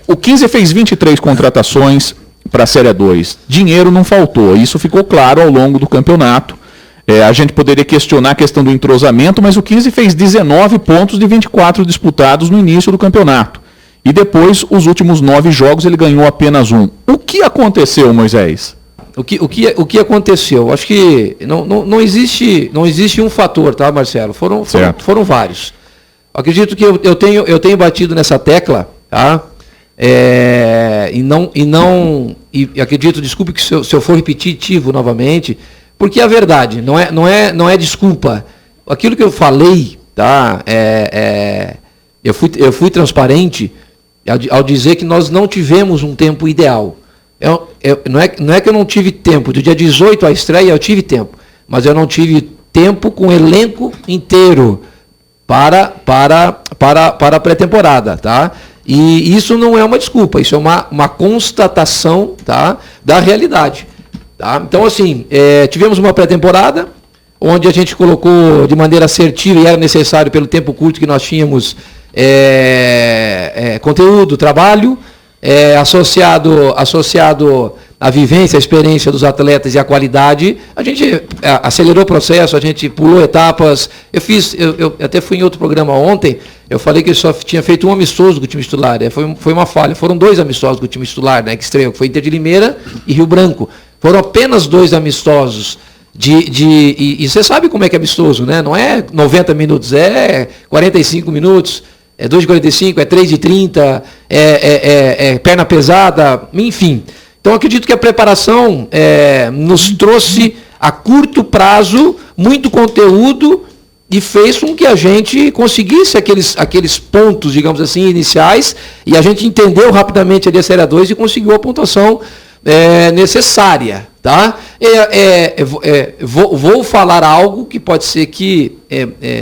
O 15 fez 23 contratações para a Série 2. Dinheiro não faltou, isso ficou claro ao longo do campeonato. A gente poderia questionar a questão do entrosamento, mas o 15 fez 19 pontos de 24 disputados no início do campeonato. E depois, os últimos 9 jogos, ele ganhou apenas 1. O que aconteceu, Moisés? O que aconteceu? Acho que não existe um fator, tá, Marcelo? Foram vários. Acredito que eu tenho batido nessa tecla, tá? E acredito, desculpe que se eu for repetitivo novamente, porque é a verdade, não é desculpa. Aquilo que eu falei, tá? Eu fui transparente ao dizer que nós não tivemos um tempo ideal. Não é que eu não tive tempo. Do dia 18 à estreia eu tive tempo, mas eu não tive tempo com o elenco inteiro para a pré-temporada, tá? E isso não é uma desculpa, isso é uma constatação, tá, da realidade. Tá? Então, assim, tivemos uma pré-temporada, onde a gente colocou de maneira assertiva, e era necessário pelo tempo curto que nós tínhamos, conteúdo, trabalho, associado à vivência, à experiência dos atletas e à qualidade. A gente acelerou o processo, a gente pulou etapas. Eu até fui em outro programa ontem, eu falei que eu só tinha feito um amistoso com o time titular. Foi uma falha, foram 2 amistosos com o time titular, né, que estreou, que foi Inter de Limeira e Rio Branco. Foram apenas 2 amistosos. E você sabe como é que é amistoso, né? Não é 90 minutos, é 45 minutos, é 2,45, é 3,30, perna pesada, enfim. Então, acredito que a preparação nos trouxe, a curto prazo, muito conteúdo e fez com que a gente conseguisse aqueles pontos, digamos assim, iniciais, e a gente entendeu rapidamente ali a Série 2 e conseguiu a pontuação necessária. Tá? Vou falar algo que pode ser que,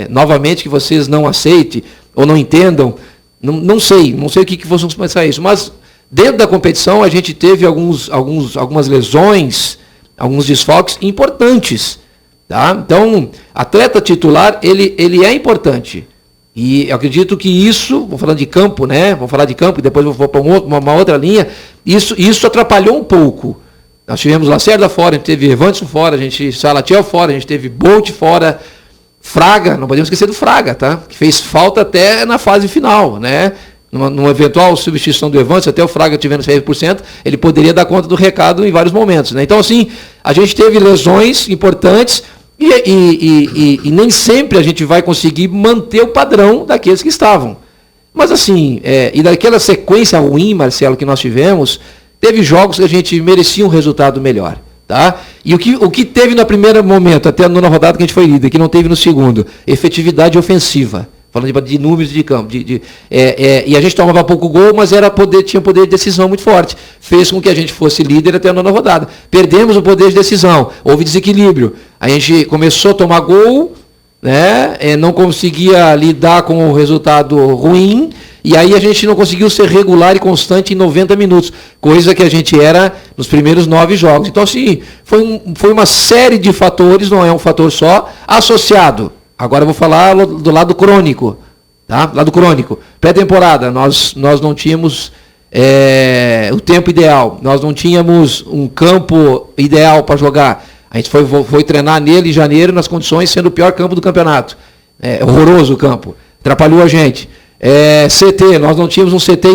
novamente, que vocês não aceitem ou não entendam, não sei o que vão começar isso, mas dentro da competição a gente teve algumas lesões, alguns desfalques importantes. Tá? Então, atleta titular, ele é importante. E eu acredito que isso, vou falando de campo, né? Vou falar de campo e depois vou para uma outra linha, isso atrapalhou um pouco. Nós tivemos Lacerda fora, a gente teve Evanderson fora, a gente Salatiel fora, a gente teve Bolt fora, Fraga, não podemos esquecer do Fraga, tá? Que fez falta até na fase final, né? Numa eventual substituição do Evanderson, até o Fraga tivendo 100%, ele poderia dar conta do recado em vários momentos, né? Então, assim, a gente teve lesões importantes e nem sempre a gente vai conseguir manter o padrão daqueles que estavam. Mas, assim, e daquela sequência ruim, Marcelo, que nós tivemos, teve jogos que a gente merecia um resultado melhor. Tá? E o que teve no primeiro momento, até a 9ª rodada que a gente foi líder, que não teve no segundo, efetividade ofensiva, falando de números de campo. E a gente tomava pouco gol, mas tinha poder de decisão muito forte. Fez com que a gente fosse líder até a 9ª rodada. Perdemos o poder de decisão, houve desequilíbrio. A gente começou a tomar gol, né? Não conseguia lidar com o resultado ruim, e aí a gente não conseguiu ser regular e constante em 90 minutos, coisa que a gente era nos primeiros 9 jogos. Então, assim, foi uma série de fatores, não é um fator só, associado. Agora eu vou falar do lado crônico. Tá? Lado crônico. Pré-temporada, nós não tínhamos o tempo ideal, nós não tínhamos um campo ideal para jogar. A gente foi treinar nele em janeiro, nas condições, sendo o pior campo do campeonato. Horroroso o campo. Atrapalhou a gente. CT, nós não tínhamos um CT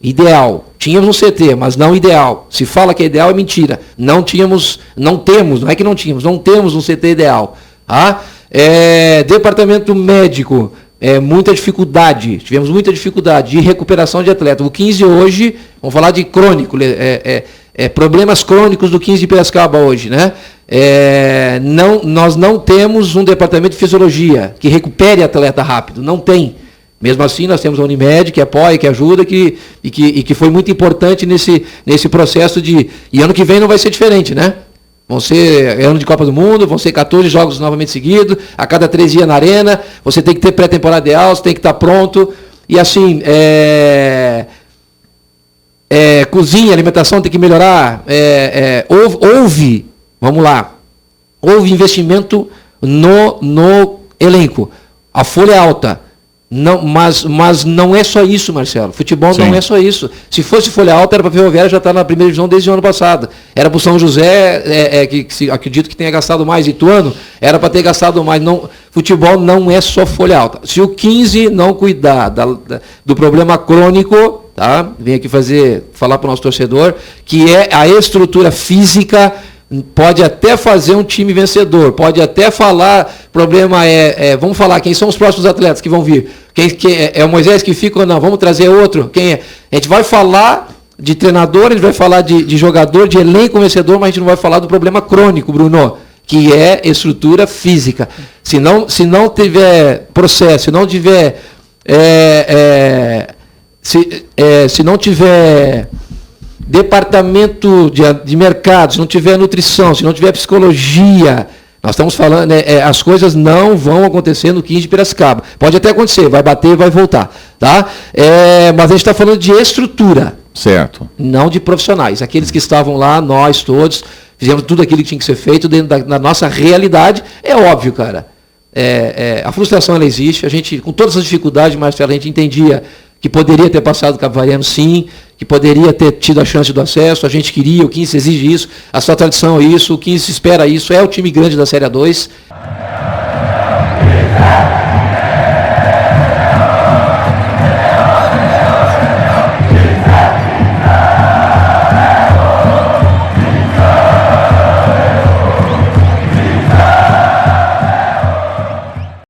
ideal. Tínhamos um CT, mas não ideal. Se fala que é ideal, é mentira. Não temos, não é que não tínhamos, não temos um CT ideal. Tá? Departamento médico, muita dificuldade. Tivemos muita dificuldade de recuperação de atleta. O 15 hoje, vamos falar de crônico, problemas crônicos do 15 de Piracicaba hoje, né? Nós não temos um departamento de fisiologia que recupere atleta rápido, não tem. Mesmo assim, nós temos a Unimed, que apoia, que ajuda, e que foi muito importante nesse processo E ano que vem não vai ser diferente, né? Vão ser ano de Copa do Mundo, vão ser 14 jogos novamente seguidos, a cada 3 dias na arena, você tem que ter pré-temporada ideal, você tem que estar pronto. E assim, cozinha, alimentação tem que melhorar. Houve investimento no elenco. A folha é alta. Não, mas não é só isso, Marcelo. Futebol Sim. não é só isso. Se fosse folha alta, era para a Ferroviária já estar na primeira divisão desde o ano passado. Era para o São José, que acredito que tenha gastado mais, Ituano, era para ter gastado mais. Não, futebol não é só folha alta. Se o 15 não cuidar do problema crônico, tá? Vem aqui falar para o nosso torcedor, que é a estrutura física. Pode até fazer um time vencedor, pode até falar, problema vamos falar, quem são os próximos atletas que vão vir? Quem é o Moisés que fica ou não? Vamos trazer outro? Quem é? A gente vai falar de treinador, a gente vai falar de jogador, de elenco vencedor, mas a gente não vai falar do problema crônico, Bruno, que é estrutura física. Se não tiver processo, se não tiver se não tiver departamento de mercado, se não tiver nutrição, se não tiver psicologia, nós estamos falando, as coisas não vão acontecer no 15 de Piracicaba. Pode até acontecer, vai bater e vai voltar. Tá? Mas a gente está falando de estrutura. Certo. Não de profissionais. Aqueles que estavam lá, nós todos, fizemos tudo aquilo que tinha que ser feito dentro da nossa realidade. É óbvio, cara. A frustração ela existe. A gente, com todas as dificuldades, Marcelo, a gente entendia que poderia ter passado o Capivariano, sim, que poderia ter tido a chance do acesso, a gente queria, o 15 exige isso, a sua tradição é isso, o 15 espera isso, é o time grande da Série A2.